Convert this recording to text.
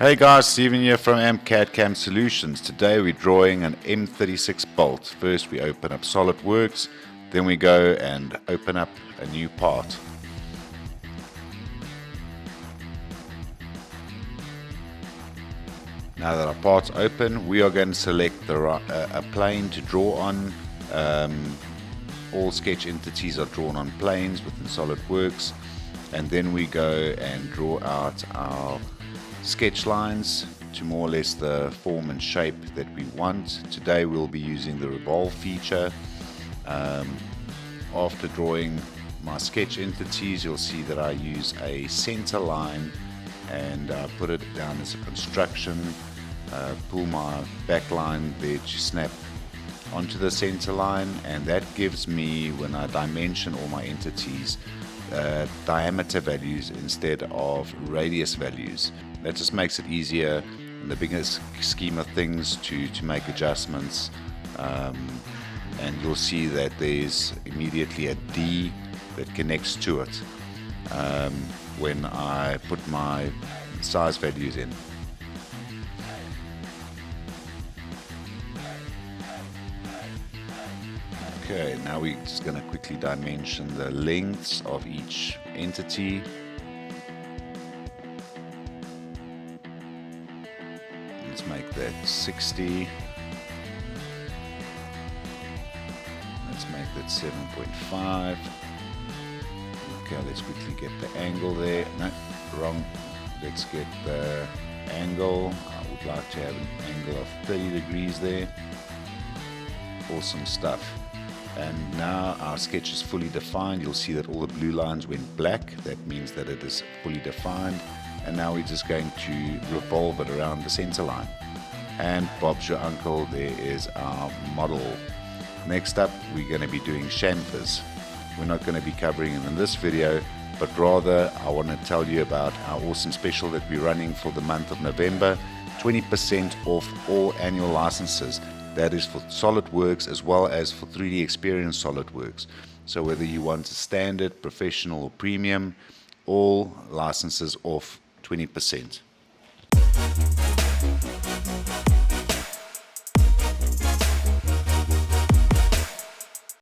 Hey guys, Steven here from CAD/CAM Solutions. Today we're drawing an M36 bolt. First we open up SOLIDWORKS, then we go and open up a new part. Now that our part's open, we are going to select a plane to draw on. All sketch entities are drawn on planes within SOLIDWORKS, and then we go and draw out our sketch lines to more or less the form and shape that we want. Today we'll be using the revolve feature. After drawing my sketch entities, you'll see that I use a center line and put it down as a construction. Pull my back line there to snap onto the center line, and that gives me, when I dimension all my entities, diameter values instead of radius values. That just makes it easier in the bigger scheme of things to make adjustments, and you'll see that there's immediately a D that connects to it when I put my size values in. Okay, now we're just going to quickly dimension the lengths of each entity. Let's make that 60. Let's make that 7.5. Okay, let's quickly get the angle there. No, wrong. Let's get the angle. I would like to have an angle of 30 degrees there. Awesome stuff. And now our sketch is fully defined. You'll see that all the blue lines went black. That means that it is fully defined. And now we're just going to revolve it around the center line. And Bob's your uncle, there is our model. Next up, we're going to be doing chamfers. We're not going to be covering it in this video, but rather I want to tell you about our awesome special that we're running for the month of November. 20% off all annual licenses. That is for SOLIDWORKS as well as for 3D Experience SOLIDWORKS. So whether you want a standard, professional or premium, all licenses off 20%.